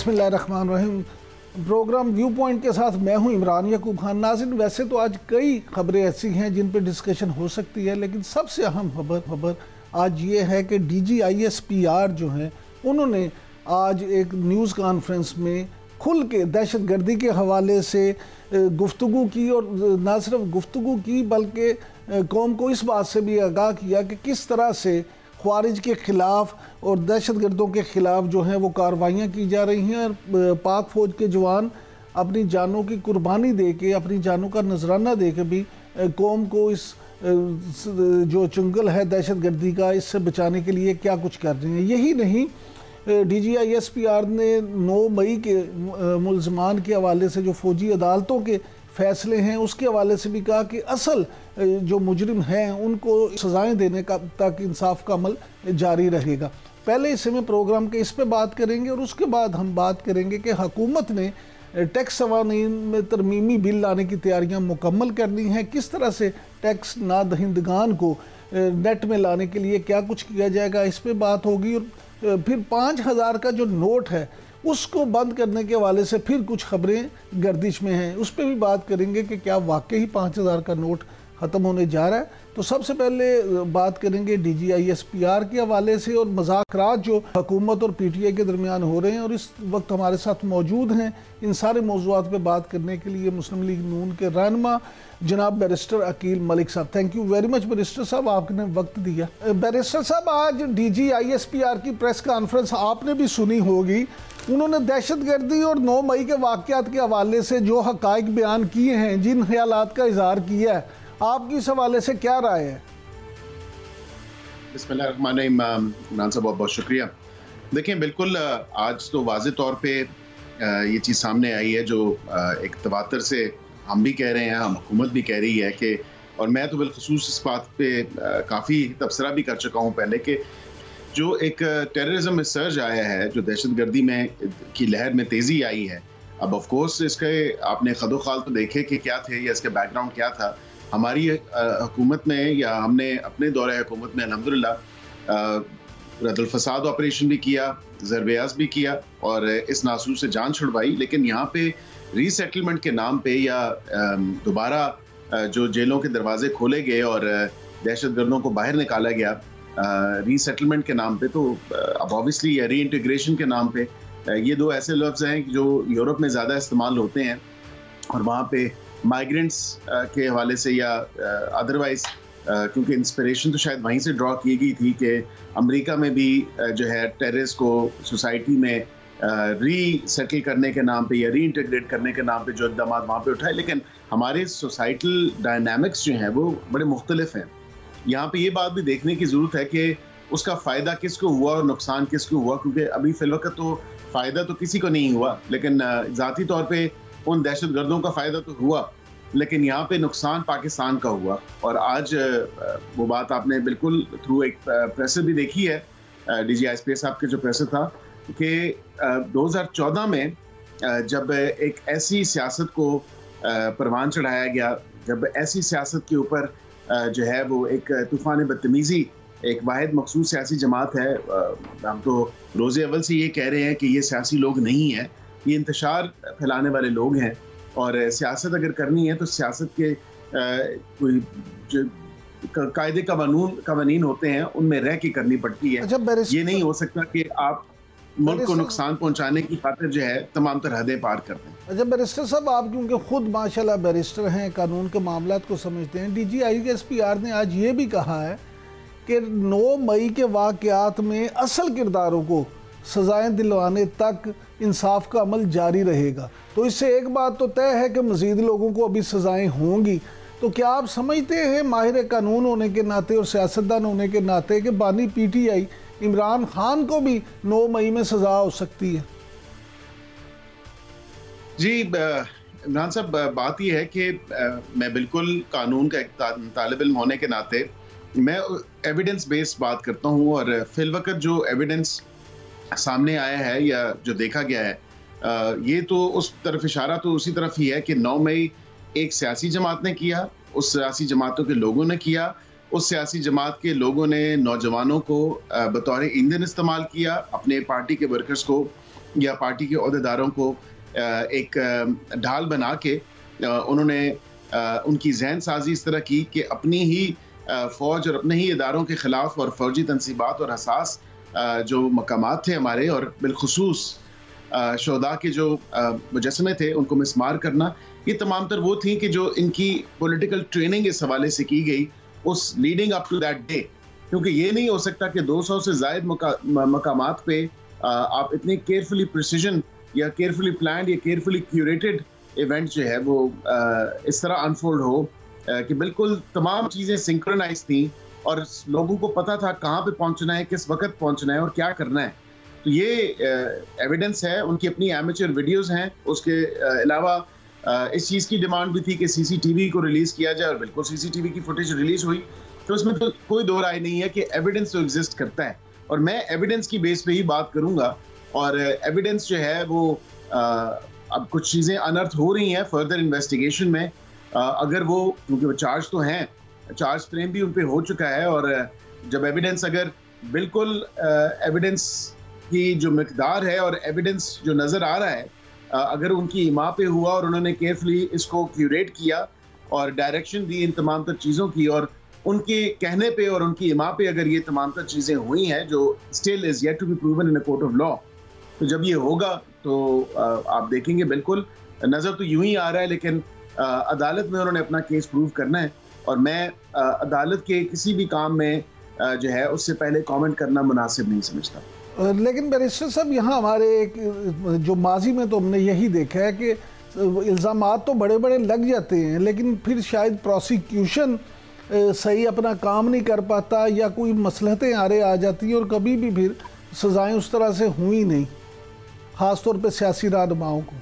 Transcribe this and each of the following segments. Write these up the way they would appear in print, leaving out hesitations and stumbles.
बिस्मिल्लाहिर्रहमानिर्रहीम। Programme view point के साथ मैं हूं इमरान याकूब खान। नाज़रीन, वैसे तो आज कई खबरें ऐसी हैं जिन पर डिस्कशन हो सकती है, लेकिन सबसे अहम खबर आज ये है कि DGISPR जो हैं उन्होंने आज एक न्यूज़ कॉन्फ्रेंस में खुल के दहशतगर्दी के हवाले से गुफ्तगू की, और ना सिर्फ गुफ्तगू की बल्कि कौम को इस बात से भी आगाह किया कि किस तरह से ख्वारिज के ख़िलाफ़ और दहशतगर्दों के ख़िलाफ़ जो हैं वो कार्रवाइयाँ की जा रही हैं। और पाक फ़ौज के जवान अपनी जानों की कुर्बानी दे के, अपनी जानों का नजराना दे के भी कौम को इस जो चंगल है दहशतगर्दी का, इससे बचाने के लिए क्या कुछ कर रहे हैं। यही नहीं, DGISPR ने 9 मई के मुल्ज़मान के हवाले से जो फ़ौजी अदालतों के फ़ैसले हैं उसके हवाले से भी कहा कि असल जो मुजरिम हैं उनको सज़ाएं देने का तक इंसाफ का अमल जारी रहेगा। पहले इस में प्रोग्राम के इस पे बात करेंगे और उसके बाद हम बात करेंगे कि हुकूमत ने टैक्स कवानीन में तरमीमी बिल लाने की तैयारियां मुकम्मल करनी हैं। किस तरह से टैक्स नादहिंदगान को नेट में लाने के लिए क्या कुछ किया जाएगा, इस पे बात होगी। और फिर 5000 का जो नोट है उसको बंद करने के हवाले से फिर कुछ खबरें गर्दिश में हैं, उस पर भी बात करेंगे कि क्या वाकई 5000 का नोट ख़त्म होने जा रहा है। तो सबसे पहले बात करेंगे DGISPR के हवाले से और मुज़ाकरात जो हुकूमत और PTI के दरमियान हो रहे हैं। और इस वक्त हमारे साथ मौजूद हैं इन सारे मौज़ूआत पे बात करने के लिए मुस्लिम लीग नून के रहनुमा जनाब बैरिस्टर अकील मलिक साहब। Thank you very much barrister साहब, आपने वक्त दिया। बैरिस्टर साहब, आज DGISPR की प्रेस कॉन्फ्रेंस आपने भी सुनी होगी। उन्होंने दहशतगर्दी और 9 मई के वाक़यात के हवाले से जो हक़ाइक़ बयान किए हैं, जिन ख़यालात का इज़हार किया है, आपकी इस हवाले से क्या राय है? बिस्मिल्लाहिर्रहमानिर्रहीम। इमरान साहब बहुत बहुत शुक्रिया। देखें, बिल्कुल आज तो वाज़ेह तौर पे ये चीज़ सामने आई है जो एक तवातर से हम भी कह रहे हैं, हम हुकूमत भी कह रही है कि, और मैं तो बिलखुसूस इस बात पे काफ़ी तबसरा भी कर चुका हूँ पहले, कि जो एक टेररिज्म में सर्ज आया है, जो दहशतगर्दी में की लहर में तेज़ी आई है। अब ऑफ कोर्स इसके आपने खदोखाल तो देखे कि क्या थे या इसके बैकग्राउंड क्या था। हमारी हुकूमत में या हमने अपने दौरे हुकूमत में अल्हम्दुलिल्लाह रद्दुल फसाद ऑपरेशन भी किया, ज़रबयाज़ भी किया और इस नासूर से जान छुड़वाई। लेकिन यहाँ पे रीसेटलमेंट के नाम पे या दोबारा जो जेलों के दरवाजे खोले गए और दहशतगर्दों को बाहर निकाला गया रीसेटलमेंट के नाम पे, तो अब ऑब्वियसली री इंटीग्रेशन के नाम पे, ये दो ऐसे लफ्ज़ हैं जो यूरोप में ज़्यादा इस्तेमाल होते हैं और वहाँ पे माइग्रेंट्स के हवाले से या अदरवाइज, क्योंकि इंस्पिरेशन तो शायद वहीं से ड्रॉ की गई थी कि अमेरिका में भी जो है टेररिस्ट को सोसाइटी में रीसेटल करने के नाम पे या री इंटीग्रेट करने के नाम पे जो इक़दाम वहाँ पे उठाए। लेकिन हमारे सोसाइटल डायनामिक्स जो हैं वो बड़े मुख्तलिफ हैं। यहाँ पे ये बात भी देखने की ज़रूरत है कि उसका फ़ायदा किसको हुआ और नुकसान किसको हुआ, क्योंकि अभी फ़िलवक़्त तो फ़ायदा तो किसी को नहीं हुआ, लेकिन ज़ाती तौर पे उन दहशतगर्दों का फ़ायदा तो हुआ, लेकिन यहाँ पे नुकसान पाकिस्तान का हुआ। और आज वो बात आपने बिल्कुल थ्रू एक प्रेस भी देखी है, DGISPR साहब के जो प्रेस था, कि 2014 में जब एक ऐसी सियासत को परवान चढ़ाया गया, जब ऐसी सियासत के ऊपर जो है वो एक तूफ़ान बदतमीज़ी, एक वाहिद मखसूस सियासी जमात है, हम तो रोज़े अव्वल से ये कह रहे हैं कि ये सियासी लोग नहीं हैं, ये इंतशार फैलाने वाले लोग हैं। और सियासत अगर करनी है तो सियासत के कोई जो कायदे कवानीन होते हैं उनमें रह के करनी पड़ती है। ये नहीं हो सकता कि आप मुल्क को नुकसान पहुंचाने की खातिर जो है तमाम तरह हदें पार कर दें। अच्छा बैरिस्टर साहब, आप क्योंकि खुद माशाल्लाह बैरिस्टर हैं, कानून के मामलात को समझते हैं, DGISPR ने आज ये भी कहा है कि 9 मई के वाक़यात में असल किरदारों को सज़ाएं दिलवाने तक इंसाफ का अमल जारी रहेगा। तो इससे एक बात तो तय है कि मज़ीद लोगों को अभी सज़ाएं होंगी। तो क्या आप समझते हैं माहिर कानून होने के नाते और सियासतदान होने के नाते कि बानी PTI इमरान खान को भी 9 मई में सज़ा हो सकती है? जी इमरान साहब, बात यह है कि मैं बिल्कुल कानून का एक तालिब इल्म होने के नाते मैं एविडेंस बेस्ड बात करता हूँ, और फिलवक़्त जो एविडेंस सामने आया है या जो देखा गया है, ये तो उस तरफ इशारा तो उसी तरफ ही है कि 9 मई एक सियासी जमात ने किया, उस सियासी जमातों के लोगों ने किया, उस सियासी जमात के लोगों ने नौजवानों को बतौर ईंधन इस्तेमाल किया, अपने पार्टी के वर्कर्स को या पार्टी के अहदेदारों को एक ढाल बना के उन्होंने उनकी जहन साजी इस तरह की कि अपनी ही फ़ौज और अपने ही इदारों के ख़िलाफ़ और फ़ौजी तनसीबात और हसास जो मकामात थे हमारे, और बिलखुसूस शोहदा के जो मुजस्समे थे उनको मिसमार करना, ये तमाम तर वो थी कि जो इनकी पॉलिटिकल ट्रेनिंग इस हवाले से की गई उस leading up to that day. क्योंकि ये नहीं हो सकता कि 200 से ज़ायद मकामात पे आप इतनी केयरफुली प्रिसीजन या केयरफुली प्लान्ड या केयरफुली क्यूरेटेड इवेंट जो है वो इस तरह अनफोल्ड हो कि बिल्कुल तमाम चीज़ें सिंक्रोनाइज थी और लोगों को पता था कहाँ पे पहुँचना है, किस वक्त पहुँचना है और क्या करना है। तो ये एविडेंस है, उनकी अपनी एमेचर वीडियोस हैं। उसके अलावा इस चीज़ की डिमांड भी थी कि सीसीटीवी को रिलीज़ किया जाए, और बिल्कुल सीसीटीवी की फुटेज रिलीज़ हुई। तो उसमें तो कोई दो राय नहीं है कि एविडेंस तो एग्जिस्ट करता है, और मैं एविडेंस की बेस पे ही बात करूंगा। और एविडेंस जो है वो अब कुछ चीज़ें अनर्थ हो रही हैं फर्दर इन्वेस्टिगेशन में। अगर वो, क्योंकि वो चार्ज तो हैं, चार्ज फ्रेम भी उन पे हो चुका है, और जब एविडेंस अगर बिल्कुल एविडेंस की जो मिकदार है और एविडेंस जो नज़र आ रहा है, अगर उनकी इमा पे हुआ और उन्होंने केयरफुली इसको क्यूरेट किया और डायरेक्शन दी इन तमाम तर चीज़ों की, और उनके कहने पे और उनकी इमा पे अगर ये तमाम तर चीज़ें हुई हैं जो still is yet to be proven in a court of law, तो जब ये होगा तो आप देखेंगे बिल्कुल नज़र तो यूं ही आ रहा है, लेकिन अदालत में उन्होंने अपना केस प्रूव करना है। और मैं अदालत के किसी भी काम में जो है उससे पहले कमेंट करना मुनासिब नहीं समझता। लेकिन बैरिस्टर साहब, यहाँ हमारे एक जो माजी में तो हमने यही देखा है कि इल्ज़ामात तो बड़े बड़े लग जाते हैं, लेकिन फिर शायद प्रोसिक्यूशन सही अपना काम नहीं कर पाता या कोई मसलहतें आरे आ जाती हैं, और कभी भी फिर सज़ाएं उस तरह से हुई नहीं, ख़ास तौर पे सियासी रहनुमाओं को।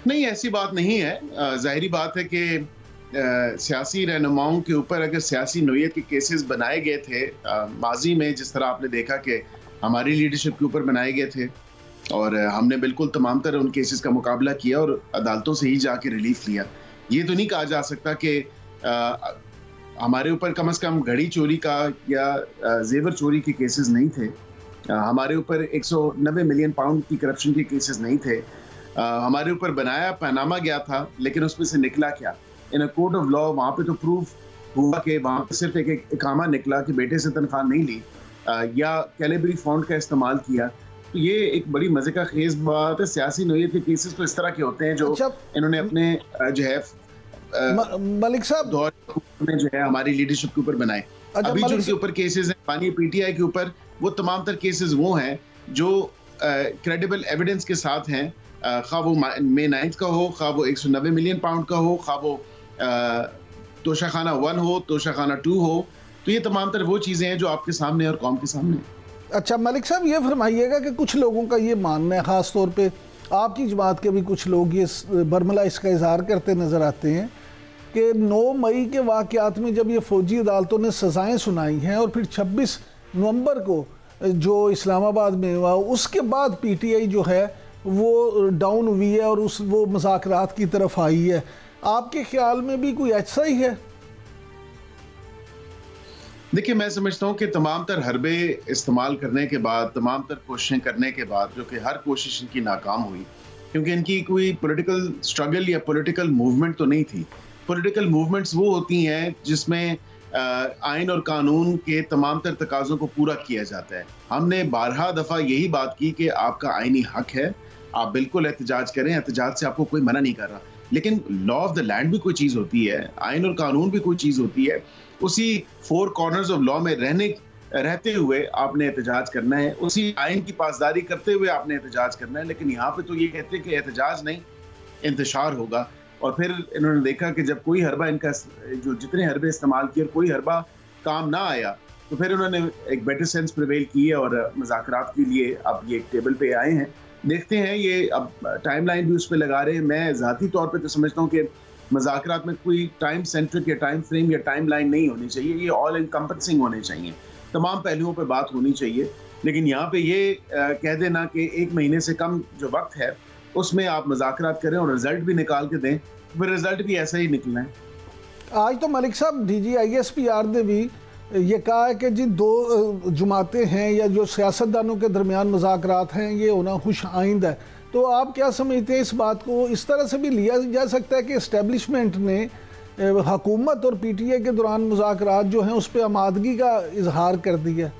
नहीं, ऐसी बात नहीं है। ज़ाहिरी बात है कि सियासी रहनुमाओं के ऊपर अगर सियासी नोयत के केसेस बनाए गए थे माजी में, जिस तरह आपने देखा कि हमारी लीडरशिप के ऊपर बनाए गए थे, और हमने बिल्कुल तमाम तरह उन केसेस का मुकाबला किया और अदालतों से ही जाके रिलीफ लिया। ये तो नहीं कहा जा सकता कि हमारे ऊपर कम से कम घड़ी चोरी का या जेवर चोरी के केसेस नहीं थे, हमारे ऊपर 190 मिलियन पाउंड की करप्शन के केसेस नहीं थे, हमारे ऊपर बनाया पनामा गया था, लेकिन उसमें से निकला क्या? इन अ कोर्ट ऑफ लॉ वहाँ पे तो प्रूफ हुआ कि वहाँ पे सिर्फ एक इकामा निकला कि बेटे से तनख्वाह नहीं ली या कैलेबरी फंड का इस्तेमाल किया। तो ये एक बड़ी मजे का खेज बात है। सियासी नोयत के केसेस तो इस तरह के होते हैं जो इन्होंने अपने जो है मलिक साहब दौर में जो है हमारी लीडरशिप के ऊपर बनाए। अभी जो उनके ऊपर केसेस हैं पानी पीटीआई के ऊपर, वो तमाम तर केसेस वो हैं जो क्रेडिबल एविडेंस के साथ हैं, खा वो May 9 का हो, खा वो 190 मिलियन पाउंड का हो, खा वो तोशाखाना 1 हो, तोशाखाना 2 हो। तो ये तमाम तर वो चीज़ें हैं जो आपके सामने और कौम के सामने। अच्छा मलिक साहब, ये फरमाइएगा कि कुछ लोगों का ये मानना है, ख़ास तौर पे आपकी जमात के भी कुछ लोग ये बरमला इसका इजहार करते नज़र आते हैं कि 9 मई के वाक़यात में जब ये फ़ौजी अदालतों ने सज़ाएँ सुनाई हैं और फिर 26 नवंबर को जो इस्लामाबाद में हुआ, उसके बाद PTI जो है वो डाउन हुई है और वो मुज़ाकरात की तरफ आई है। आपके ख्याल में भी कोई ऐसा ही है? देखिए, मैं समझता हूँ कि तमाम तर हरबे इस्तेमाल करने के बाद, तमाम तर कोशिशें करने के बाद, जो कि हर कोशिश इनकी नाकाम हुई, क्योंकि इनकी कोई पॉलिटिकल स्ट्रगल या पॉलिटिकल मूवमेंट तो नहीं थी। पॉलिटिकल मूवमेंट्स वो होती हैं जिसमें आइन और कानून के तमाम तर तकाज़ों को पूरा किया जाता है। हमने बारहा दफ़ा यही बात की कि आपका आइनी हक है, आप बिल्कुल एहतजाज करें, एहतजाज से आपको कोई मना नहीं कर रहा, लेकिन लॉ ऑफ द लैंड भी कोई चीज़ होती है, आइन और कानून भी कोई चीज़ होती है। उसी 4 कॉर्नर्स ऑफ लॉ में रहते हुए आपने एहतजाज करना है, उसी आइन की पासदारी करते हुए आपने एहतजाज करना है। लेकिन यहाँ पे तो ये कहते हैं कि एहतजाज नहीं, इंतशार होगा। और फिर इन्होंने देखा कि जब कोई हरबा इनका जो जितने हरबे इस्तेमाल किए और कोई हरबा काम ना आया, तो फिर उन्होंने एक बेटर सेंस प्रिवेल की है और मुज़ाकरात के लिए अब ये टेबल पे आए हैं। देखते हैं, ये अब टाइमलाइन भी उस पर लगा रहे हैं। मैं ज़ाती तौर पे तो समझता हूँ कि मुज़ाकरात में कोई टाइम सेंट्रिक या टाइम फ्रेम या टाइम लाइन नहीं होनी चाहिए, ये ऑल इनकम्पेंसिंग होने चाहिए, तमाम पहलुओं पे बात होनी चाहिए। लेकिन यहाँ पे ये कह देना कि 1 महीने से कम जो वक्त है उसमें आप मुज़ाकरात करें और रिजल्ट भी निकाल के दें, फिर रिजल्ट भी ऐसा ही निकलना है। आज तो मलिक साहब DG ISPR ने भी ये कहा है कि जी दो जमातें हैं या जो सियासतदानों के दरमियान मुज़ाकरात हैं ये होना खुश आइंद है। तो आप क्या समझते हैं, इस बात को इस तरह से भी लिया जा सकता है कि इस्टेब्लिशमेंट ने हुकूमत और PTI के दौरान मुज़ाकरात जो हैं उस पर आमादगी का इजहार कर दिया?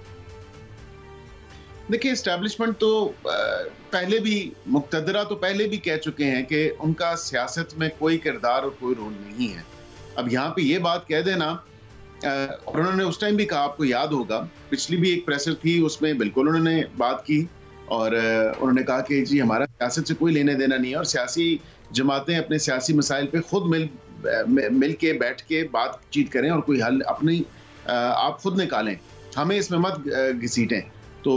देखिए, इस्टेब्लिशमेंट तो पहले भी, मुक्तदरा तो पहले भी कह चुके हैं कि उनका सियासत में कोई किरदार और कोई रोल नहीं है। अब यहाँ पे ये बात कह देना, और उन्होंने उस टाइम भी कहा, आपको याद होगा पिछली भी एक प्रेसर थी उसमें बिल्कुल उन्होंने बात की और उन्होंने कहा कि जी हमारा सियासत से कोई लेने देना नहीं है और सियासी जमातें अपने सियासी मसाइल पे खुद मिल के बैठ के बातचीत करें और कोई हल अपनी आप खुद निकालें, हमें इसमें मत घसीटें। तो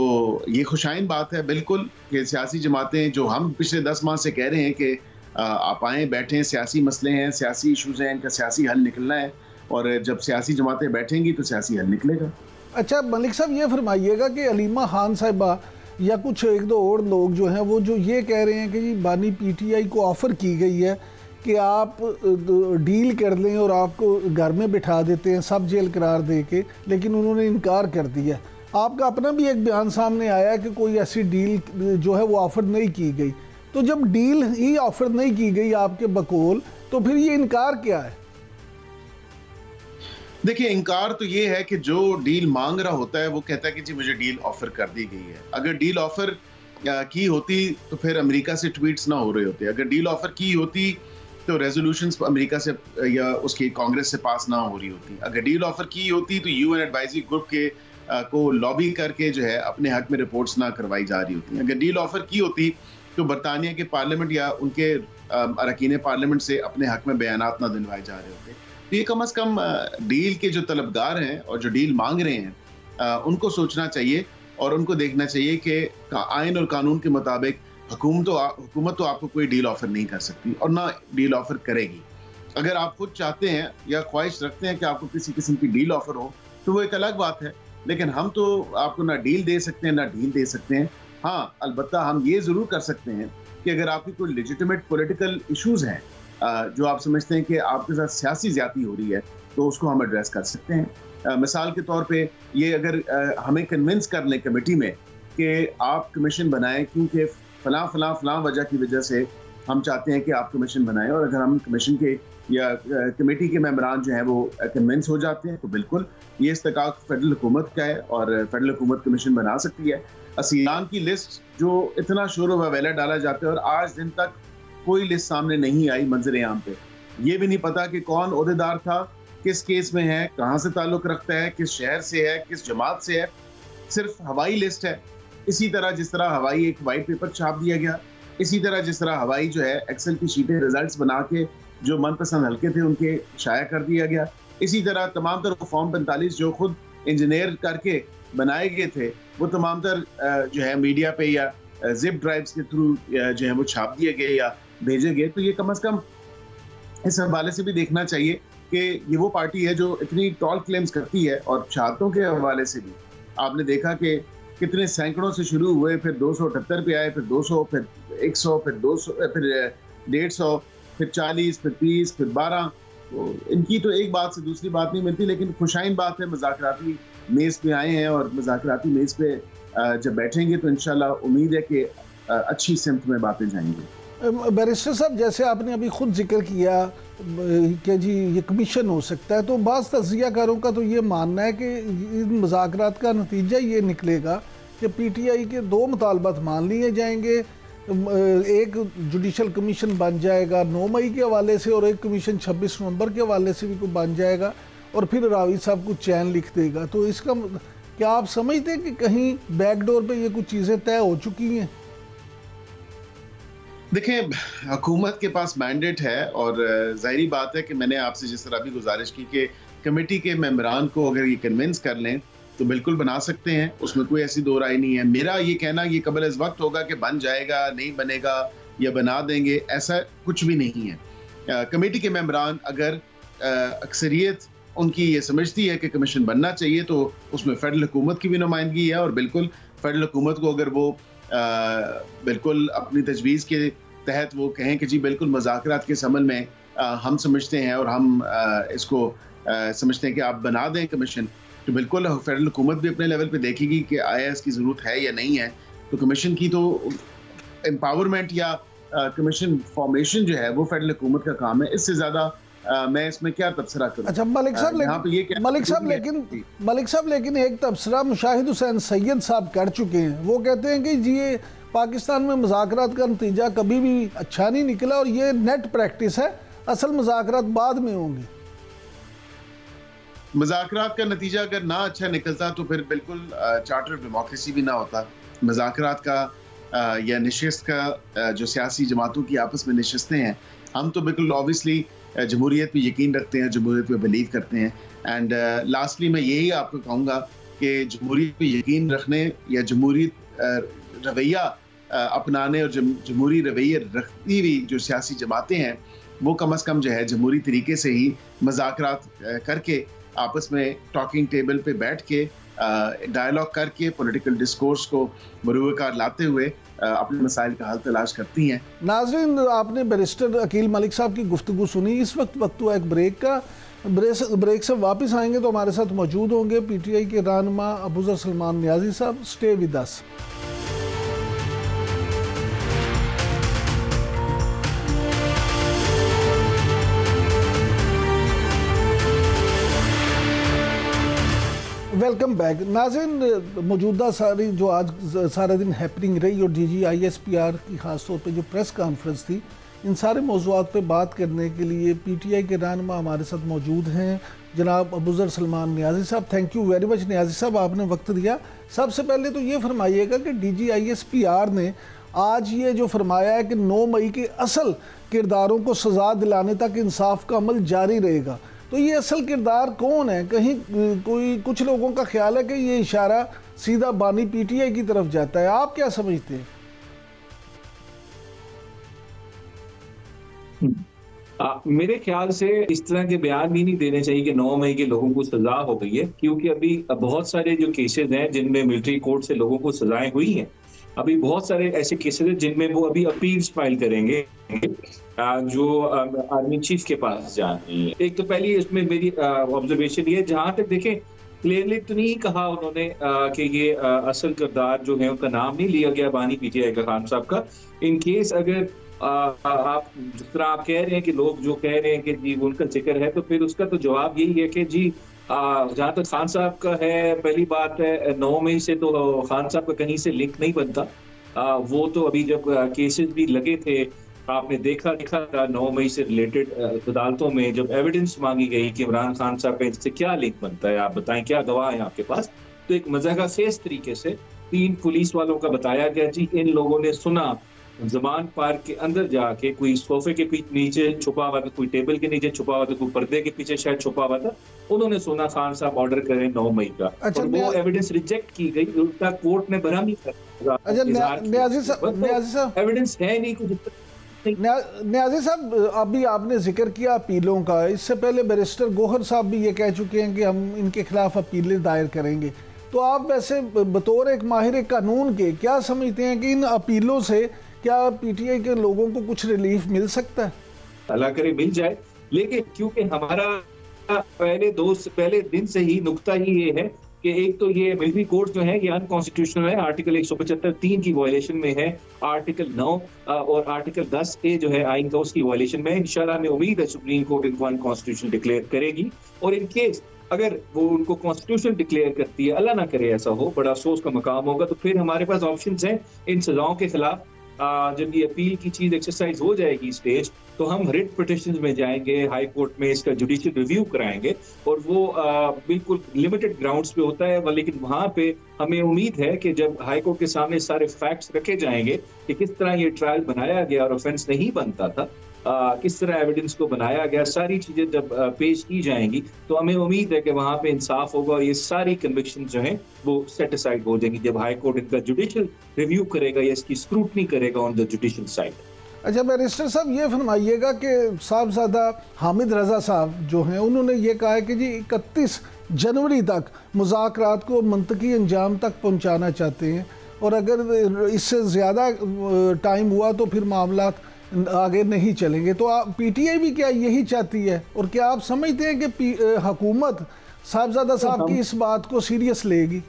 ये खुशाइन बात है बिल्कुल कि सियासी जमातें, जो हम पिछले 10 माह से कह रहे हैं कि आप आएँ, बैठें, सियासी मसले हैं, सियासी इशूज़ हैं, इनका सियासी हल निकलना है और जब सियासी जमातें बैठेंगी तो सियासी हल निकलेगा। अच्छा मलिक साहब, ये फरमाइएगा कि अलीमा खान साहिबा या कुछ एक दो और लोग जो हैं वो जो ये कह रहे हैं कि जी बानी PTI को ऑफ़र की गई है कि आप डील कर लें और आपको घर में बिठा देते हैं सब जेल करार दे के, लेकिन उन्होंने इनकार कर दिया। आपका अपना भी एक बयान सामने आया कि कोई ऐसी डील जो है वो ऑफ़र नहीं की गई। तो जब डील ही ऑफ़र नहीं की गई आपके बकौल, तो फिर ये इनकार क्या है? देखिए, इनकार तो ये है कि जो डील मांग रहा होता है वो कहता है कि जी मुझे डील ऑफर कर दी गई है। अगर डील ऑफर की होती तो फिर अमेरिका से ट्वीट्स ना हो रहे होते। अगर डील ऑफर की होती तो रेजोल्यूशंस अमेरिका से या उसकी कांग्रेस से पास ना हो रही होती। अगर डील ऑफर की होती तो UN एडवाइजरी ग्रुप के को लॉबी करके जो है अपने हक में रिपोर्ट्स ना करवाई जा रही होती। अगर डील ऑफर की होती तो बरतानिया के पार्लियामेंट या उनके अरकान पार्लियामेंट से अपने हक में बयानात ना दिलवाए जा रहे होते। तो ये कम से कम डील के जो तलबगार हैं और जो डील मांग रहे हैं उनको सोचना चाहिए और उनको देखना चाहिए कि आइन और कानून के मुताबिक हुकूमत तो आपको कोई डील ऑफर नहीं कर सकती और ना डील ऑफर करेगी। अगर आप खुद चाहते हैं या ख्वाहिश रखते हैं कि आपको किसी किस्म की डील ऑफर हो तो वो एक अलग बात है, लेकिन हम तो आपको ना डील दे सकते हैं ना डील दे सकते हैं। हाँ, अलबत्ता हम ये ज़रूर कर सकते हैं कि अगर आपकी कोई लेजिटिमेट पॉलिटिकल इश्यूज़ हैं जो आप समझते हैं कि आपके साथ सियासी ज़्यादती हो रही है तो उसको हम एड्रेस कर सकते हैं। मिसाल के तौर पे ये अगर हमें कन्विंस कर लें कमेटी में कि आप कमीशन बनाएं क्योंकि फलां वजह की वजह से हम चाहते हैं कि आप कमीशन बनाएं, और अगर हम कमीशन के या कमेटी के मेंबरान जो हैं वो कन्विंस हो जाते हैं तो बिल्कुल ये इस्तेकाक फेडरल हुकूमत का है और फेडरल हुकूमत कमीशन बना सकती है। असीलान की लिस्ट जो इतना शोर व वेला डाला जाता है और आज दिन तक कोई लिस्ट सामने नहीं आई मंजर आम पे, ये भी नहीं पता कि कौन ओहदेदार था, किस केस में है, कहाँ से ताल्लुक रखता है, किस शहर से है, किस जमात से है, सिर्फ हवाई लिस्ट है। इसी तरह जिस तरह हवाई एक वाइट पेपर छाप दिया गया, इसी तरह जिस तरह हवाई जो है एक्सेल की शीटें रिजल्ट्स बना के जो मनपसंद हल्के थे उनके शाया कर दिया गया, इसी तरह तमाम तर फॉर्म 45 जो खुद इंजीनियर करके बनाए गए थे वो तमाम तर जो है मीडिया पे या जिप ड्राइव्स के थ्रू जो है वो छाप दिए गए या भेजे गए। तो ये कम से कम इस हवाले से भी देखना चाहिए कि ये वो पार्टी है जो इतनी टॉल क्लेम्स करती है, और शहादतों के हवाले से भी आपने देखा कि कितने सैकड़ों से शुरू हुए, फिर 278 पे आए, फिर 200, फिर 100, फिर 200, फिर 150, फिर 40, फिर 30, फिर 12। तो इनकी तो एक बात से दूसरी बात नहीं मिलती, लेकिन खुशाइन बात है मुज़ाकराती मेज़ पे आए हैं और मुज़ाकराती मेज़ पे जब बैठेंगे तो इंशाल्लाह उम्मीद है कि अच्छी सिमत में बातें जाएंगी। बैरिस्टर साहब, जैसे आपने अभी खुद जिक्र किया कि जी ये कमीशन हो सकता है, तो बाज़ तज़कियाकारों का तो ये मानना है कि इन मुज़ाकरात का नतीजा ये निकलेगा कि PTI के 2 मुतालबात मान लिए जाएंगे, एक जुडिशल कमीशन बन जाएगा 9 मई के हवाले से और एक कमीशन 26 नवंबर के हवाले से भी कोई बन जाएगा और फिर रावी साहब कुछ चैन लिख देगा। तो इसका क्या आप समझते हैं कि कहीं बैकडोर पे ये कुछ चीज़ें तय हो चुकी हैं? देखिए, हुकूमत के पास मैंडेट है और ज़ाहिरी बात है कि मैंने आपसे जिस तरह भी गुजारिश की कि कमेटी के मेंबरान को अगर ये कन्विंस कर लें तो बिल्कुल बना सकते हैं, उसमें कोई ऐसी दो राय नहीं है। मेरा ये कहना ये कबल इस वक्त होगा कि बन जाएगा, नहीं बनेगा या बना देंगे, ऐसा कुछ भी नहीं है। कमेटी के मेंबरान अगर अक्सरियत उनकी ये समझती है कि कमीशन बनना चाहिए तो उसमें फेडरल हुकूमत की भी नुमाइंदगी है, और बिल्कुल फेडरल हुकूमत को अगर वो बिल्कुल अपनी तजवीज़ के तहत वो कहें कि जी बिल्कुल मुज़ाकरात के अमल में हम समझते हैं और हम इसको समझते हैं कि आप बना दें कमीशन, तो बिल्कुल फेडरल हुकूमत भी अपने लेवल पे देखेगी कि आया इसकी ज़रूरत है या नहीं है। तो कमीशन की तो एम्पावरमेंट या कमीशन फॉर्मेशन जो है वो फेडरल हुकूमत का काम है। इससे ज़्यादा मैं इसमें क्या तबसरा करूं? अच्छा मलिक साहब लेकिन एक तबसरा मुशाहिद हुसैन सैयद साहब कर चुके हैं। वो कहते हैं कि जी ये पाकिस्तान में मुज़ाकरात का नतीजा कभी भी अच्छा नहीं निकला और ये नेट प्रैक्टिस है, असल मुज़ाकरात बाद में होंगे। मुज़ाकरात का नतीजा अगर ना अच्छा निकलता तो फिर बिल्कुल चार्टर डेमोक्रेसी भी ना होता। मुज़ाकरात का या नशिस्त का जो सियासी जमातों की आपस में नशिस्तें हैं, हम तो बिल्कुल ऑब्वियसली जमहूरियत पे यकीन रखते हैं, जमहूरियत पे बिलीव करते हैं। एंड लास्टली मैं यही आपको कहूँगा कि जमहूरियत पे यकीन रखने या जमहूरियत रवैया अपनाने और जमहूरी रवैये रखती हुई जो सियासी जमातें हैं वो कम अज़ कम जो है जमहूरी तरीके से ही मुज़ाकरात करके आपस में टॉकिंग टेबल पे बैठ के डायलॉग करके पॉलिटिकल डिस्कोर्स को मरूएकार लाते हुए अपने मसाइल का हल तलाश करती हैं। नाज़रीन, आपने बैरिस्टर अकील मलिक साहब की गुफ्तगू सुनी। इस वक्त हुआ एक ब्रेक का। ब्रेक से वापस आएंगे तो हमारे साथ मौजूद होंगे PTI के रहनुमा अबूज़र सलमान नियाज़ी साहब। Stay with us. Welcome back. नाज़रीन, मौजूदा सारी जो आज सारा दिन हैपनिंग रही और DG ISPR की ख़ास तौर पे जो प्रेस कॉन्फ्रेंस थी, इन सारे मौज़ूआत पे बात करने के लिए PTI के रहनुमा हमारे साथ मौजूद हैं जनाब अबूज़र सलमान नियाज़ी साहब। Thank you very much Niazi साहब, आपने वक्त दिया। सबसे पहले तो ये फरमाइएगा कि DG ISPR ने आज ये जो फरमाया है कि 9 मई के असल किरदारों को सज़ा दिलाने तक इंसाफ का अमल जारी रहेगा, तो ये असल किरदार कौन है? कहीं कुछ लोगों का ख्याल है कि ये इशारा सीधा बानी PTI की तरफ जाता है। आप क्या समझते हैं? मेरे ख्याल से इस तरह के बयान भी नहीं देने चाहिए कि 9 मई के लोगों को सजा हो गई है, क्योंकि अभी बहुत सारे जो केसेस हैं जिनमें मिलिट्री कोर्ट से लोगों को सजाएं हुई हैं। अभी बहुत सारे ऐसे केसेस हैं जिनमें वो अभी अपील्स फाइल करेंगे जो आर्मी चीफ के पास जा रही है। एक तो पहली इसमें मेरी ऑब्जर्वेशन ये, जहां तक देखें क्लियरली तो नहीं कहा उन्होंने कि ये असल किरदार जो है उनका नाम नहीं लिया गया बानी PTI का खान साहब का। इन केस अगर आप जिस तरह आप कह रहे हैं कि लोग जो कह रहे हैं कि जी उनका जिक्र है, तो फिर उसका तो जवाब यही है कि जी जहाँ तक खान साहब का है, पहली बात है 9 मई से तो खान साहब का कहीं से लिंक नहीं बनता। वो तो अभी जब केसेस भी लगे थे, आपने देखा था 9 मई से रिलेटेड अदालतों में जब एविडेंस मांगी गई कि इमरान खान साहब का इससे क्या लिंक बनता है, आप बताएं क्या गवाह है आपके पास, तो एक मज़ाक़सेज़ तरीके से 3 पुलिस वालों का बताया गया जी इन लोगों ने सुना जमान पार्क के अंदर जाके कोई सोफे के नीचे छुपा हुआ था, कोई टेबल के नीचे छुपा हुआ था, कोई पर्दे के पीछे शायद छुपा हुआ था, उन्होंने सुना खान साहब ऑर्डर करें 9 मई का। अच्छा, और वो एविडेंस रिजेक्ट की गई, उल्टा कोर्ट ने बरा नहीं कर। अच्छा नियाज़ी साहब, एविडेंस है नहीं कुछ। नियाज़ी साहब, अभी आपने जिक्र किया अपीलों का, इससे पहले बैरिस्टर गोहर साहब भी ये कह चुके हैं कि हम इनके खिलाफ अपीलें दायर करेंगे। तो आप वैसे बतौर एक माहिर कानून के क्या समझते हैं कि इन अपीलों से क्या PTI के लोगों को कुछ रिलीफ मिल सकता है? अल्लाह करे मिल जाए, लेकिन क्योंकि हमारा पहले दिन से ही नुक्ता ही ये है कि एक तो ये मिलिट्री कोर्ट जो है ये अनकॉन्स्टिट्यूशनल है, आर्टिकल 175(3) की वायलेशन में है, आर्टिकल 9 और आर्टिकल 10A जो है आइन का उसकी वायलेशन में है। इंशाल्लाह हमें उम्मीद है सुप्रीम कोर्ट इनको अनकॉन्स्टिट्यूशनल डिक्लेयर करेगी, और इन केस अगर वो उनको कॉन्स्टिट्यूशन डिक्लेयर करती है, अल्लाह ना करे ऐसा हो, बड़ा अफसोस का मकाम होगा, तो फिर हमारे पास ऑप्शंस हैं इन सजाओं के खिलाफ। जब ये अपील की चीज एक्सरसाइज हो जाएगी स्टेज, तो हम रिट पिटिशन में जाएंगे, हाई कोर्ट में इसका जुडिशियल रिव्यू कराएंगे, और वो बिल्कुल लिमिटेड ग्राउंड्स पे होता है, लेकिन वहां पे हमें उम्मीद है कि जब हाई कोर्ट के सामने सारे फैक्ट्स रखे जाएंगे कि किस तरह ये ट्रायल बनाया गया और ऑफेंस नहीं बनता था, किस तरह एविडेंस को बनाया गया, सारी चीजें जब पेश की जाएंगी, तो हमें उम्मीद है कि वहां पे इंसाफ होगा और ये सारी कन्विक्शन जो है वो सेट असाइड हो जाएंगी जब हाई कोर्ट इनका जुडिशियल रिव्यू करेगा या इसकी स्क्रूटनी करेगा ऑन द जुडिशियल साइड। अच्छा बैरिस्टर साहब, ये फरमाइएगा कि साहबजादा हामिद रजा साहब जो हैं उन्होंने ये कहा है कि जी 31 जनवरी तक मुज़ाकरात को मंतकी अंजाम तक पहुंचाना चाहते हैं, और अगर इससे ज़्यादा टाइम हुआ तो फिर मामला आगे नहीं चलेंगे। तो PTI भी क्या यही चाहती है, और क्या आप समझते हैं कि हुकूमत साहबजादा साहब की इस बात को सीरियस लेगी?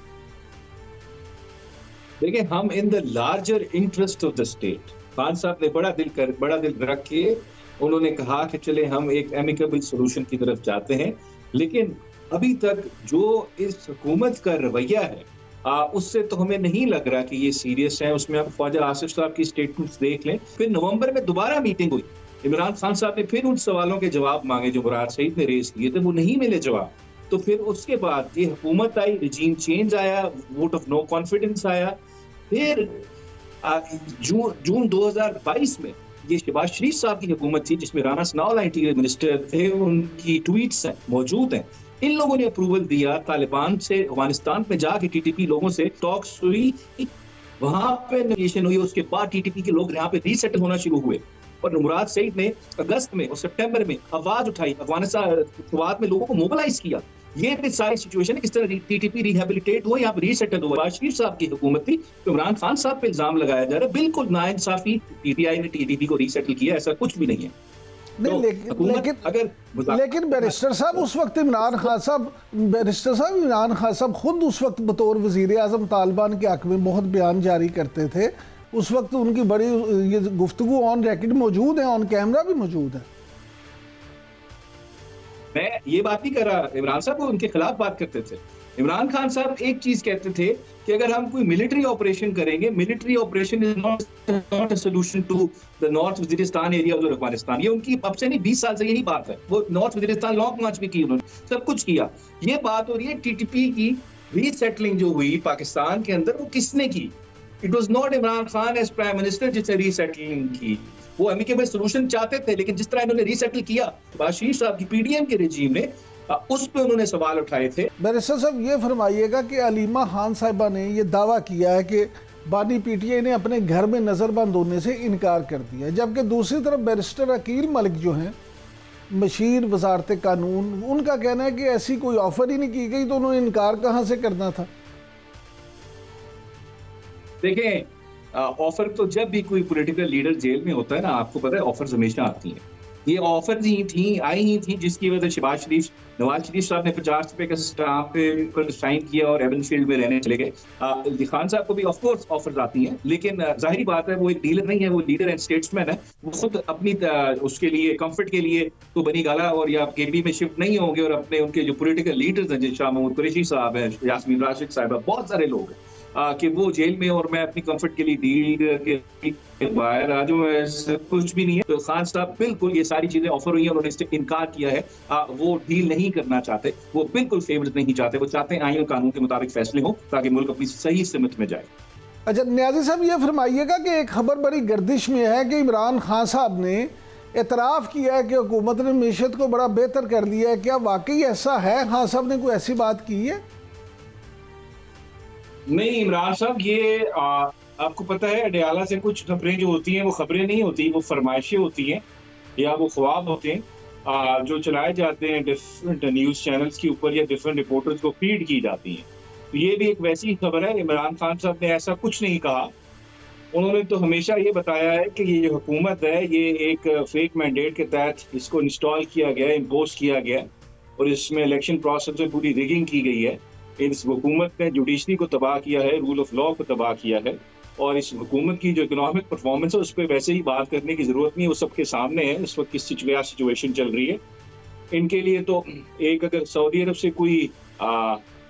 देखिए, हम in the larger interest of the state, Khan साहब ने बड़ा दिल रख के उन्होंने कहा कि चले हम एक एमिकेबल सोल्यूशन की तरफ जाते हैं, लेकिन अभी तक जो इस हुकूमत का रवैया है उससे तो हमें नहीं लग रहा कि ये सीरियस है। उसमें आप ख्वाजा आसिफ साहब की स्टेटमेंट्स देख लें। फिर नवंबर में दोबारा मीटिंग हुई, इमरान खान साहब ने फिर उन सवालों के जवाब मांगे जो मुराद सईद ने रेज किए थे, वो नहीं मिले जवाब। तो फिर उसके बाद ये हुकूमत आई, रिजीम चेंज आया, वोट ऑफ नो कॉन्फिडेंस आया। फिर जून 2022 में ये शहबाज शरीफ साहब की हुकूमत थी जिसमें राना सनाउल्लाह इंटीरियर मिनिस्टर थे, उनकी ट्वीट्स मौजूद हैं। इन लोगों ने अप्रूवल दिया, तालिबान से अफगानिस्तान में जाके टीटीपी लोगों से टॉक्स हुई, वहां पे नेगोशिएशन हुई। उसके बाद टीटीपी के लोग यहाँ पे रीसेटल होना शुरू हुए और मुराद सईद ने अगस्त में और सितंबर में आवाज उठाई, अफगानिस्तान में लोगों को मोबिलाइज किया। ये भी सारी सिचुएशन है, किस तरह टीटीपी रिहेबिलिटेट हुआ, यहाँ पे रीसेटल हुआ। शरीफ साहब की हुकूमत थी तो इमरान खान साहब पे इल्जाम लगाया जा रहा है, बिल्कुल नाइंसाफी, पीटीआई ने टीटीपी को रीसेटल किया, ऐसा कुछ भी नहीं है। नहीं, लेकिन बैरिस्टर साहब उस वक्त इमरान खान साहब खुद उस वक्त बतौर वजीर आजम तालिबान के हक में बहुत बयान जारी करते थे। उस वक्त उनकी बड़ी ये गुफ्तगू ऑन रिकॉर्ड मौजूद है, ऑन कैमरा भी मौजूद है। मैं ये बात नहीं कर रहा, इमरान साहब उनके खिलाफ बात करते थे। इमरान खान साहब एक चीज कहते थे कि अगर हम कोई मिलिट्री ऑपरेशन करेंगे, military operation is not a solution to the north Waziristan area of Afghanistan. ये उनकी अब से नहीं 20 साल से यही बात है। वो नॉर्थ वजीरिस्तान लॉन्ग मार्च भी की उन्होंने, सब कुछ किया। ये बात हो रही है टीटीपी की रीसेटलिंग जो हुई पाकिस्तान के अंदर, वो किसने की? It was not Imran Khan as prime minister जिसने रीसेटलिंग की। वो एमिकेबल सॉल्यूशन चाहते थे, लेकिन जिस तरह इन्होंने रीसेटल किया शहबाज शरीफ साहब की पीडीएम के रजीम ने, उस पे उन्होंने सवाल उठाए थे। बैरिस्टर साहब ये फरमाइएगा कि अलीमा खान साहिबा ने ये दावा किया है कि बानी पीटीआई ने अपने घर में नज़रबंद होने से इनकार कर दिया, जबकि दूसरी तरफ बैरिस्टर अकील मलिक जो हैं मशीर वजारत कानून, उनका कहना है कि ऐसी कोई ऑफर ही नहीं की गई, तो उन्होंने इनकार कहाँ से करना था? देखें, ऑफर तो जब भी कोई पॉलिटिकल लीडर जेल में होता है ना, आपको पता है ऑफर्स हमेशा आती हैं। ये ऑफर आई ही थी जिसकी वजह से नवाज शरीफ साहब ने 50 रुपए का स्टाम्प पर साइन किया और एवनफील्ड में रहने चले गए। खान साहब को भी ऑफ कोर्स ऑफर्स आती हैं, लेकिन जाहिर बात है वो एक डीलर नहीं है, वो लीडर एंड स्टेट्समैन है। वो खुद अपनी उसके लिए कंफर्ट के लिए तो बनी गाला और या केबी में शिफ्ट नहीं होंगे, और अपने उनके जो पॉलिटिकल लीडर्स हैं, जैसे शाह महमूद कुरैशी साहब हैं, यास्मीन राशिद साहब, बहुत सारे लोग हैं कि वो जेल में और मैं अपनी कंफर्ट के लिए डील के बाहर आ जाऊं, ऐसा कुछ भी नहीं है। तो खान साहब बिल्कुल ये सारी चीजें ऑफर हुई हैं, उन्होंने इससे इनकार किया है। वो डील नहीं करना चाहते, वो बिल्कुल फेवरेट नहीं चाहते, वो चाहते हैं आईन और कानून के मुताबिक फैसले हो ताकि मुल्क अपनी सही सिमत में जाए। अच्छा न्याजी साहब, ये फरमाइएगा कि एक खबर बड़ी गर्दिश में है कि इमरान खान साहब ने एतराफ़ किया है कि हुकूमत ने मीशत को बड़ा बेहतर कर लिया है। क्या वाकई ऐसा है? खान साहब ने कोई ऐसी बात की है? नहीं इमरान साहब, ये आपको पता है अडयाला से कुछ खबरें जो होती हैं वो खबरें नहीं होती, वो फरमाइशें होती हैं या वो ख्वाब होते हैं जो चलाए जाते हैं डिफरेंट न्यूज़ चैनल्स के ऊपर या डिफरेंट रिपोर्टर्स को फीड की जाती हैं। तो ये भी एक वैसी खबर है। इमरान खान साहब ने ऐसा कुछ नहीं कहा। उन्होंने तो हमेशा ये बताया है कि ये जो हुकूमत है ये एक फेक मैंडेट के तहत इसको इंस्टॉल किया गया, इम्पोज किया गया, और इसमें इलेक्शन प्रोसेस में पूरी रिगिंग की गई है। इस हुकूमत ने जुडिशरी को तबाह किया है, रूल ऑफ लॉ को तबाह किया है, और इस हुकूमत की जो इकोनॉमिक परफॉर्मेंस है उस पर वैसे ही बात करने की ज़रूरत नहीं है, वो सबके सामने है इस वक्त किस सिचुएशन चल रही है। इनके लिए तो एक अगर सऊदी अरब से कोई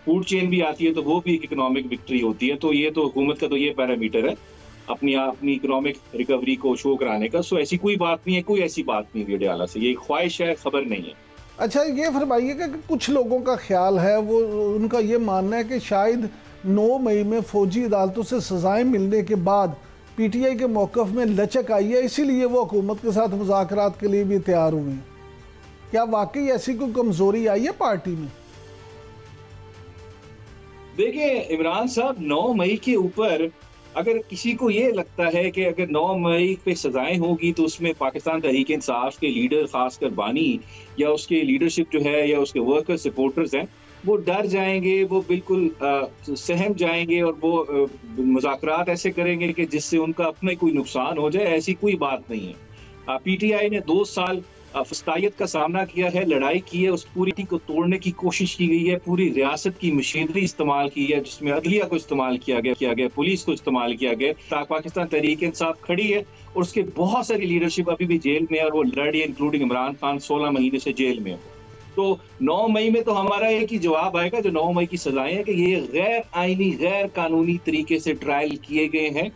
फूड चेन भी आती है तो वो भी एक इकोनॉमिक विक्ट्री होती है। तो ये तो हुकूमत का तो ये पैरामीटर है अपनी इकोनॉमिक रिकवरी को शो कराने का। सो ऐसी कोई बात नहीं है, कोई ऐसी बात नहीं हुई अडयाला से, ये ख्वाहिश है, खबर नहीं है। अच्छा ये फरमाइएगा कि कुछ लोगों का ख्याल है, वो उनका ये मानना है कि शायद 9 मई में फौजी अदालतों से सजाएं मिलने के बाद पीटीआई के मौक़िफ़ में लचक आई है, इसीलिए वो हुकूमत के साथ मुज़ाकरात के लिए भी तैयार हुए हैं। क्या वाकई ऐसी कोई कमज़ोरी आई है पार्टी में? देखिए इमरान साहब, 9 मई के ऊपर अगर किसी को ये लगता है कि अगर 9 मई पे सजाएं होगी तो उसमें पाकिस्तान तहरीक इंसाफ के लीडर, खासकर बानी या उसके लीडरशिप जो है या उसके वर्कर सपोर्टर्स हैं, वो डर जाएंगे, वो बिल्कुल सहम जाएंगे और वो मुज़ाकरात ऐसे करेंगे कि जिससे उनका अपना कोई नुकसान हो जाए। ऐसी कोई बात नहीं है। पीटीआई ने 2 साल फस्तायत का सामना किया है, लड़ाई की है, उस पूरी को तोड़ने की कोशिश की गई है, पूरी रियासत की मशीनरी इस्तेमाल की है, जिसमें अदलिया को इस्तेमाल किया गया, पुलिस को इस्तेमाल किया गया। पाकिस्तान तहरीक इंसाफ खड़ी है और उसके बहुत सारी लीडरशिप अभी भी जेल में है और वो लड़ रही है, इंक्लूडिंग इमरान खान 16 महीने से जेल में है। तो 9 मई में तो हमारा एक ही जवाब आएगा, जो 9 मई की सजाएं है कि ये गैर आईनी, गैर कानूनी तरीके से ट्रायल किए गए हैं।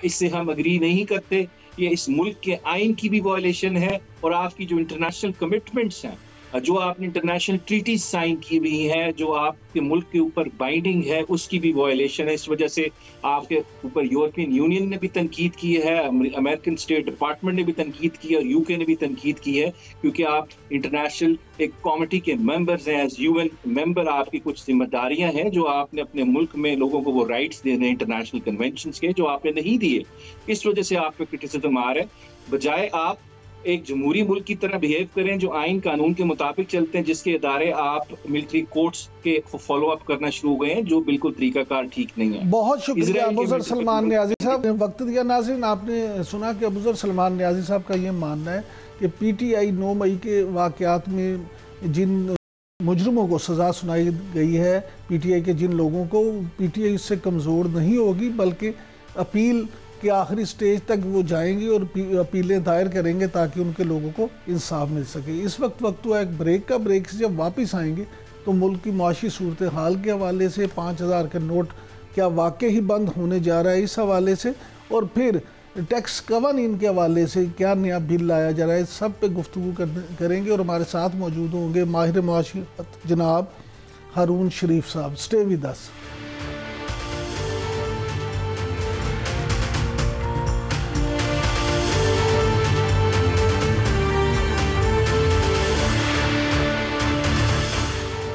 इससे हम अग्री नहीं करते। ये इस मुल्क के आइन की भी वायलेशन है और आपकी जो इंटरनेशनल कमिटमेंट्स हैं, जो आपने इंटरनेशनल ट्रीटीज साइन की हुई है, जो आपके मुल्क के ऊपर बाइंडिंग है, उसकी भी वायलेशन है। इस वजह से आपके ऊपर यूरोपियन यूनियन ने भी तनकीद की है, अमेरिकन स्टेट डिपार्टमेंट ने भी तनकीद की है और यूके ने भी तनकीद की है, क्योंकि आप इंटरनेशनल एक कमेटी के मेंबर्स हैं। एज यूएन मेंबर आपकी कुछ जिम्मेदारियां हैं जो आपने अपने मुल्क में लोगों को वो राइट्स देने इंटरनेशनल कन्वेंशंस के, जो आपने नहीं दिए। इस वजह से आप पे क्रिटिसिज्म आ रहा है। बजाय आप एक जमहूरी मुल्क की तरह बिहेव करें, जो आइन कानून के मुताबिक चलते हैं, जिसके इदारे आप मिलिट्री कोर्ट्स के फॉलो अप करना शुरू हो गए हैं, जो बिल्कुल तरीकाकार ठीक नहीं है। बहुत शुक्रिया अबूजर सलमान न्याजी साहब ने वक्त दिया। नाज़रीन, आपने सुना कि अबूजर सलमान न्याजी साहब का ये मानना है कि पीटीआई 9 मई के वाक़यात में जिन मुजरिमों को सज़ा सुनाई गई है, पीटीआई के जिन लोगों को, पीटीआई इससे कमज़ोर नहीं होगी, बल्कि अपील कि आखिरी स्टेज तक वो जाएंगे और अपीलें दायर करेंगे ताकि उनके लोगों को इंसाफ मिल सके। इस वक्त हुआ एक ब्रेक का। ब्रेक से जब वापस आएंगे तो मुल्क की माशी सूरत हाल के हवाले से, 5000 का नोट क्या वाकई ही बंद होने जा रहा है, इस हवाले से, और फिर टैक्स कवानीन के हवाले से क्या नया बिल लाया जा रहा है, सब पे गुफ्तगू करेंगे। और हमारे साथ मौजूद होंगे माहिर मुआशिरत जनाब हारून शरीफ साहब। Stay with us.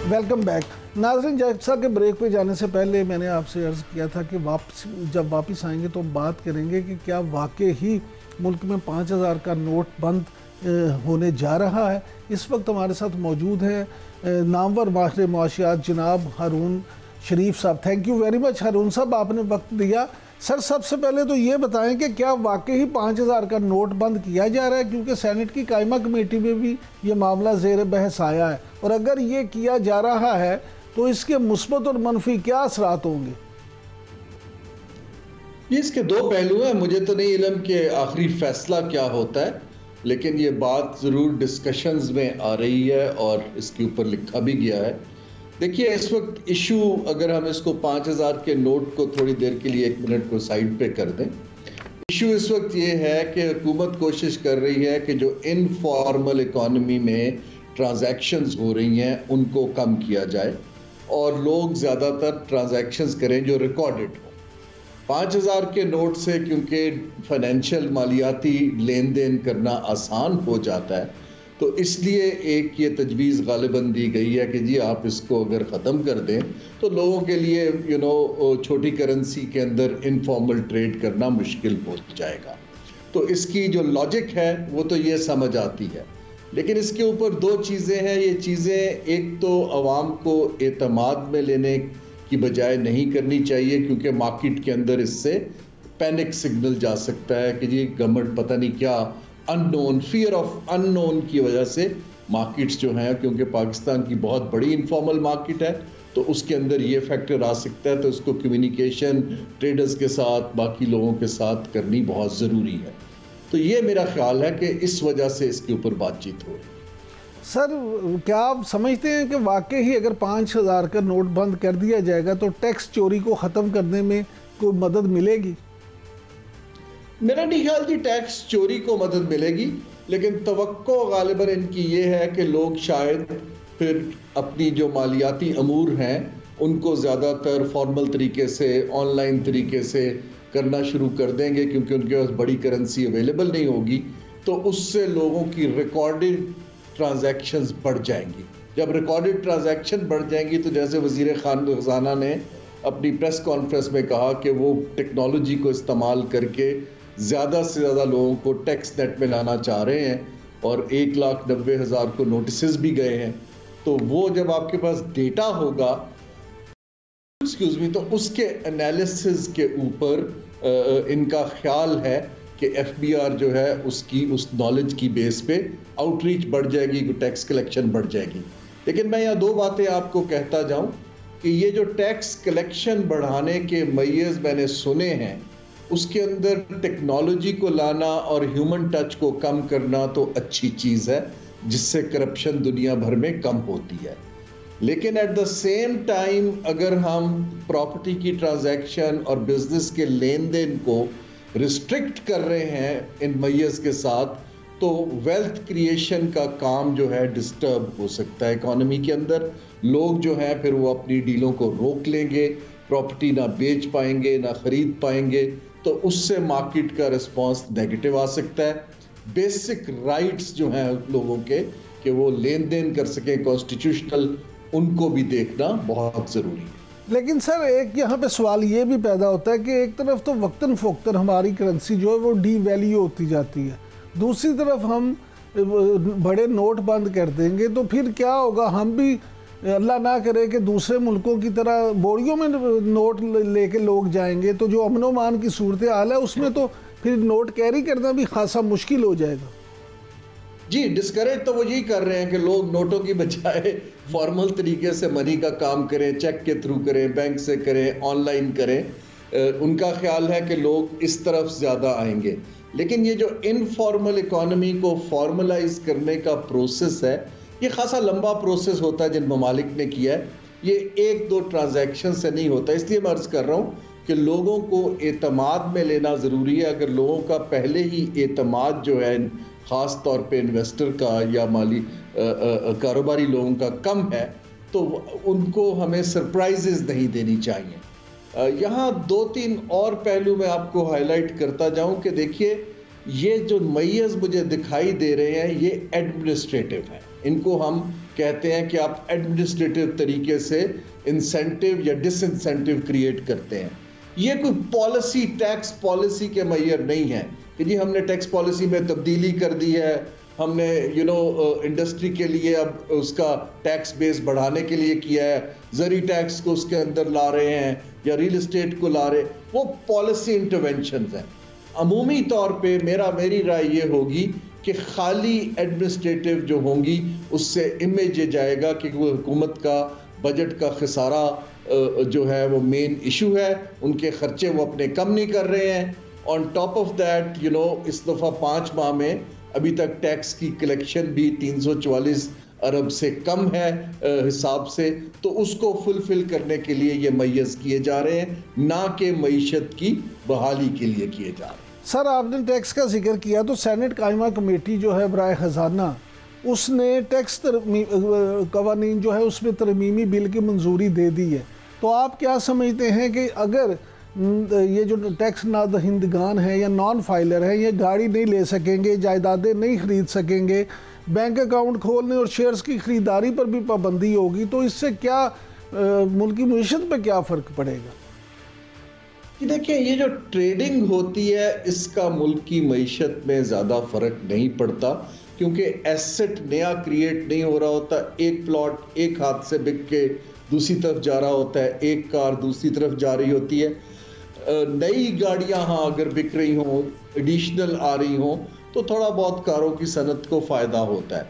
Welcome back. नाज़रीन, जैसा कि ब्रेक पे जाने से पहले मैंने आपसे अर्ज़ किया था कि जब वापस आएंगे तो बात करेंगे कि क्या वाकई ही मुल्क में 5000 का नोट बंद होने जा रहा है। इस वक्त हमारे साथ मौजूद हैं नामवर माहिर मुआशियात जनाब हारून शरीफ साहब। थैंक यू वेरी मच हारून साहब, आपने वक्त दिया। सर, सबसे पहले तो ये बताएं कि क्या वाकई ही 5000 का नोट बंद किया जा रहा है, क्योंकि सेनेट की कायमा कमेटी में भी ये मामला ज़ेर बहस आया है, और अगर ये किया जा रहा है तो इसके मुस्बत और मनफी क्या असरात होंगे? ये इसके दो पहलू हैं। मुझे तो नहीं इल्म कि आखिरी फैसला क्या होता है, लेकिन ये बात ज़रूर डिस्कशंस में आ रही है और इसके ऊपर लिखा भी गया है। देखिए, इस वक्त इशू, अगर हम इसको 5000 के नोट को थोड़ी देर के लिए 1 मिनट को साइड पे कर दें, इशू इस वक्त ये है कि हुकूमत कोशिश कर रही है कि जो इनफॉर्मल इकॉनमी में ट्रांजैक्शंस हो रही हैं उनको कम किया जाए और लोग ज़्यादातर ट्रांजैक्शंस करें जो रिकॉर्डेड हो। 5000 के नोट से क्योंकि फाइनेंशियल मालियाती लेन देन करना आसान हो जाता है, तो इसलिए एक ये तजवीज़ गालिबन दी गई है कि जी आप इसको अगर ख़त्म कर दें तो लोगों के लिए छोटी करेंसी के अंदर इनफॉर्मल ट्रेड करना मुश्किल हो जाएगा। तो इसकी जो लॉजिक है वो तो ये समझ आती है, लेकिन इसके ऊपर दो चीज़ें हैं। ये चीज़ें, एक तो आवाम को एतमाद में लेने की बजाय नहीं करनी चाहिए, क्योंकि मार्केट के अंदर इससे पैनिक सिग्नल जा सकता है कि जी गवर्नमेंट पता नहीं क्या अननोन, फियर ऑफ अननोन की वजह से मार्केट्स जो हैं, क्योंकि पाकिस्तान की बहुत बड़ी इनफॉर्मल मार्केट है, तो उसके अंदर ये फैक्टर आ सकता है। तो उसको कम्युनिकेशन ट्रेडर्स के साथ, बाकी लोगों के साथ करनी बहुत ज़रूरी है। तो ये मेरा ख्याल है कि इस वजह से इसके ऊपर बातचीत हो रही है। सर, क्या आप समझते हैं कि वाकई ही अगर 5000 का नोट बंद कर दिया जाएगा तो टैक्स चोरी को ख़त्म करने में कोई मदद मिलेगी? मेरा नहीं ख्याल कि टैक्स चोरी को मदद मिलेगी, लेकिन तवक्को गालिबन इनकी ये है कि लोग शायद फिर अपनी जो मालियाती अमूर हैं उनको ज़्यादातर फॉर्मल तरीके से, ऑनलाइन तरीके से करना शुरू कर देंगे, क्योंकि उनके पास बड़ी करेंसी अवेलेबल नहीं होगी। तो उससे लोगों की रिकॉर्डेड ट्रांजैक्शंस बढ़ जाएंगी। जब रिकॉर्डेड ट्रांजैक्शन बढ़ जाएंगी तो जैसे वज़ीर ख़जाना ने अपनी प्रेस कॉन्फ्रेंस में कहा कि वो टेक्नोलॉजी को इस्तेमाल करके ज़्यादा से ज़्यादा लोगों को टैक्स नेट में लाना चाह रहे हैं, और 1,90,000 को नोटिस भी गए हैं। तो वो जब आपके पास डेटा होगा, तो उसके एनालिसिस के ऊपर इनका ख्याल है कि FBR जो है उसकी उस नॉलेज की बेस पे आउटरीच बढ़ जाएगी, टैक्स कलेक्शन बढ़ जाएगी। लेकिन मैं यहाँ दो बातें आपको कहता जाऊं कि ये जो टैक्स कलेक्शन बढ़ाने के मय्यज मैंने सुने हैं, उसके अंदर टेक्नोलॉजी को लाना और ह्यूमन टच को कम करना तो अच्छी चीज़ है, जिससे करप्शन दुनिया भर में कम होती है। लेकिन एट द सेम टाइम अगर हम प्रॉपर्टी की ट्रांजैक्शन और बिजनेस के लेन देन को रिस्ट्रिक्ट कर रहे हैं इन मय्यज के साथ, तो वेल्थ क्रिएशन का काम जो है डिस्टर्ब हो सकता है इकोनॉमी के अंदर। लोग जो हैं फिर वो अपनी डीलों को रोक लेंगे, प्रॉपर्टी ना बेच पाएंगे ना खरीद पाएंगे, तो उससे मार्केट का रिस्पांस नेगेटिव आ सकता है। बेसिक राइट्स जो हैं लोगों के कि वो लेन देन कर सकें कॉन्स्टिट्यूशनल, उनको भी देखना बहुत ज़रूरी है। लेकिन सर एक यहाँ पे सवाल ये भी पैदा होता है कि एक तरफ तो वक्तन फ़ौक्तन हमारी करेंसी जो है वो डी वैल्यू होती जाती है, दूसरी तरफ हम बड़े नोट बंद कर देंगे तो फिर क्या होगा? हम भी अल्लाह ना करे कि दूसरे मुल्कों की तरह बोरियों में नोट लेके लोग जाएंगे, तो जो अमनो मान की सूरत हाल है उसमें तो फिर नोट कैरी करना भी खासा मुश्किल हो जाएगा। जी, डिस्करेज तो वो यही कर रहे हैं कि लोग नोटों की बजाय फॉर्मल तरीके से मनी का काम करें, चेक के थ्रू करें, बैंक से करें, ऑनलाइन करें। उनका ख्याल है कि लोग इस तरफ ज़्यादा आएंगे। लेकिन ये जो इनफॉर्मल इकोनॉमी को फॉर्मलाइज करने का प्रोसेस है, ये खासा लंबा प्रोसेस होता है जिन ममालिक ने किया है। ये एक दो ट्रांजैक्शन से नहीं होता, इसलिए मैं अर्ज़ कर रहा हूँ कि लोगों को एतमाद में लेना ज़रूरी है। अगर लोगों का पहले ही एतमाद जो है ख़ास तौर पे इन्वेस्टर का या माली कारोबारी लोगों का कम है, तो उनको हमें सरप्राइजेस नहीं देनी चाहिए। यहाँ दो तीन और पहलू मैं आपको हाईलाइट करता जाऊँ कि देखिए, ये जो मय्यज मुझे दिखाई दे रहे हैं ये एडमिनिस्ट्रेटिव हैं। इनको हम कहते हैं कि आप एडमिनिस्ट्रेटिव तरीके से इंसेंटिव या डिसइंसेंटिव क्रिएट करते हैं। ये कोई पॉलिसी, टैक्स पॉलिसी के मय्यर नहीं है कि जी हमने टैक्स पॉलिसी में तब्दीली कर दी है, हमने इंडस्ट्री के लिए अब उसका टैक्स बेस बढ़ाने के लिए किया है, ज़री टैक्स को उसके अंदर ला रहे हैं या रियल एस्टेट को ला रहे, वो पॉलिसी इंटरवेंशन हैं। अमूमी तौर पे मेरी राय ये होगी कि खाली एडमिनिस्ट्रेटिव जो होंगी उससे इमेज ये जाएगा कि वो हुकूमत का बजट का खसारा जो है वो मेन इशू है, उनके खर्चे वो अपने कम नहीं कर रहे हैं। ऑन टॉप ऑफ दैट इस दफ़ा 5 माह में अभी तक टैक्स की कलेक्शन भी 344 अरब से कम है हिसाब से, तो उसको फुलफिल करने के लिए ये मय्यज किए जा रहे हैं, ना कि मईशत की बहाली के लिए किए जा रहे हैं। सर आपने टैक्स का जिक्र किया, तो सेनेट कायमा कमेटी जो है बराए ख़जाना, उसने टैक्स कवानीन जो है उसमें तरमीमी बिल की मंजूरी दे दी है। तो आप क्या समझते हैं कि अगर ये जो टैक्स नादहिंदगान है या नॉन फाइलर है, ये गाड़ी नहीं ले सकेंगे, जायदादें नहीं खरीद सकेंगे, बैंक अकाउंट खोलने और शेयर्स की ख़रीदारी पर भी पाबंदी होगी, तो इससे क्या मुल्की मईशत पर क्या फ़र्क पड़ेगा? कि देखिए, ये जो ट्रेडिंग होती है इसका मुल्क की मईशत में ज़्यादा फ़र्क नहीं पड़ता, क्योंकि एसेट नया क्रिएट नहीं हो रहा होता। एक प्लॉट एक हाथ से बिक के दूसरी तरफ जा रहा होता है, एक कार दूसरी तरफ जा रही होती है। नई गाड़ियां हाँ अगर बिक रही हों, एडिशनल आ रही हों, तो थोड़ा बहुत कारों की सनत को फ़ायदा होता है।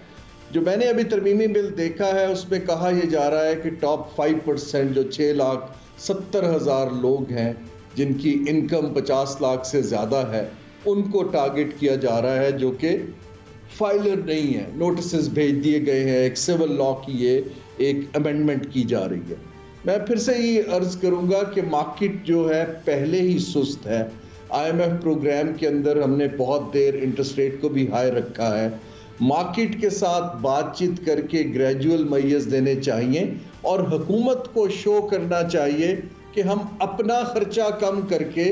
जो मैंने अभी तरमीमी बिल देखा है उसमें कहा यह जा रहा है कि टॉप 5% जो 6,70,000 लोग हैं जिनकी इनकम 50 लाख से ज़्यादा है, उनको टारगेट किया जा रहा है, जो कि फाइलर नहीं है। नोटिस भेज दिए गए हैं, एक सिविल लॉ की ये एक अमेंडमेंट की जा रही है। मैं फिर से ये अर्ज करूंगा कि मार्केट जो है पहले ही सुस्त है। IMF प्रोग्राम के अंदर हमने बहुत देर इंटरेस्ट रेट को भी हाई रखा है। मार्केट के साथ बातचीत करके ग्रेजुअल मय्यज देने चाहिए और हुकूमत को शो करना चाहिए कि हम अपना खर्चा कम करके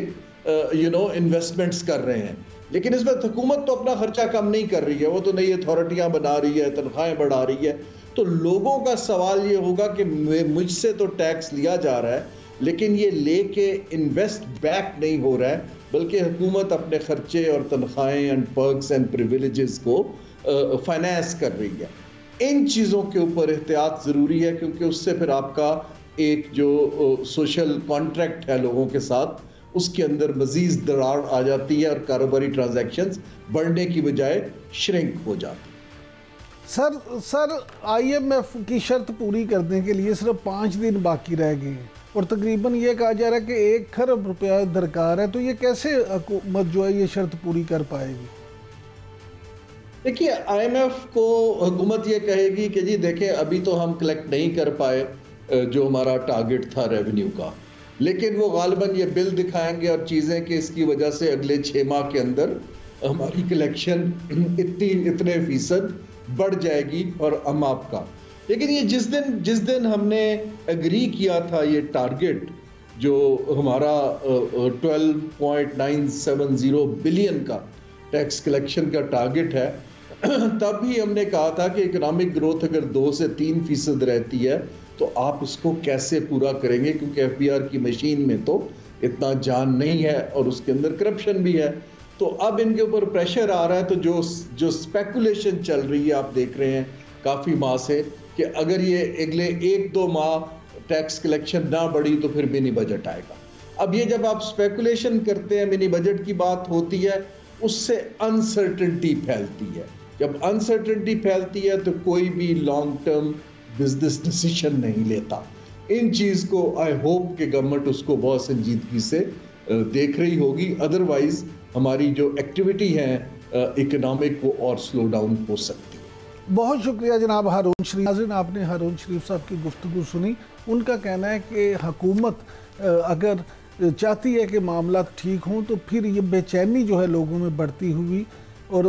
इन्वेस्टमेंट्स कर रहे हैं। लेकिन इसमें हुकूमत तो अपना खर्चा कम नहीं कर रही है, वो तो नई अथॉरिटियां बना रही है, तनख्वाहें बढ़ा रही है। तो लोगों का सवाल ये होगा कि मुझसे तो टैक्स लिया जा रहा है, लेकिन ये लेके इन्वेस्ट बैक नहीं हो रहा है, बल्कि हुकूमत अपने खर्चे और तनख्वाहें एंड पर्क्स एंड प्रिविलेजेस को फाइनेंस कर रही है। इन चीज़ों के ऊपर एहतियात ज़रूरी है, क्योंकि उससे फिर आपका एक जो सोशल कॉन्ट्रैक्ट है लोगों के साथ, उसके अंदर मजीद दरार आ जाती है और कारोबारी ट्रांजैक्शंस बढ़ने की बजाय श्रिंक हो जाती है। सर IMF की शर्त पूरी करने के लिए सिर्फ 5 दिन बाकी रह गए हैं और तकरीबन ये कहा जा रहा है कि 1 खरब रुपया दरकार है, तो ये कैसे हुकूमत जो है ये शर्त पूरी कर पाएगी? देखिए, IMF को हुकूमत ये कहेगी कि जी देखें अभी तो हम कलेक्ट नहीं कर पाए जो हमारा टारगेट था रेवेन्यू का, लेकिन वो गालिबन ये बिल दिखाएंगे और चीज़ें कि इसकी वजह से अगले 6 माह के अंदर हमारी कलेक्शन इतने फीसद बढ़ जाएगी और हम आपका। लेकिन ये जिस दिन हमने एग्री किया था ये टारगेट जो हमारा 12.970 बिलियन का टैक्स कलेक्शन का टारगेट है, तब ही हमने कहा था कि इकोनॉमिक ग्रोथ अगर 2 से 3% रहती है तो आप उसको कैसे पूरा करेंगे, क्योंकि FBR की मशीन में तो इतना जान नहीं है और उसके अंदर करप्शन भी है। तो अब इनके ऊपर प्रेशर आ रहा है, तो जो स्पेकुलेशन चल रही है आप देख रहे हैं काफ़ी माह से कि अगर ये अगले 1-2 माह टैक्स कलेक्शन ना बढ़ी तो फिर मिनी बजट आएगा। अब ये जब आप स्पेकुलेशन करते हैं, मिनी बजट की बात होती है, उससे अनसर्टेनिटी फैलती है। जब अनसर्टेनिटी फैलती है तो कोई भी लॉन्ग टर्म बिजनेस डिसीजन नहीं लेता। इन चीज़ को आई होप कि गवर्नमेंट उसको बहुत संजीदगी से देख रही होगी, अदरवाइज हमारी जो एक्टिविटी है इकोनॉमिक वो और स्लो डाउन हो सकती है। बहुत शुक्रिया जनाब हारून शरीफ। नाज़रीन, आपने हारून शरीफ साहब की गुफ्तगू सुनी। उनका कहना है कि हुकूमत अगर चाहती है कि मामला ठीक हों तो फिर ये बेचैनी जो है लोगों में बढ़ती हुई और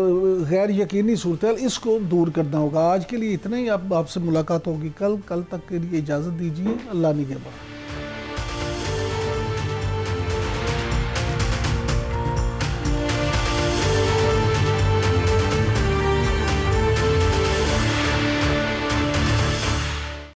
गैर यकीनी सूरत इसको दूर करना होगा। आज के लिए इतना ही। आपसे मुलाकात होगी कल तक के लिए इजाज़त दीजिए। अल्लाह निगहबान।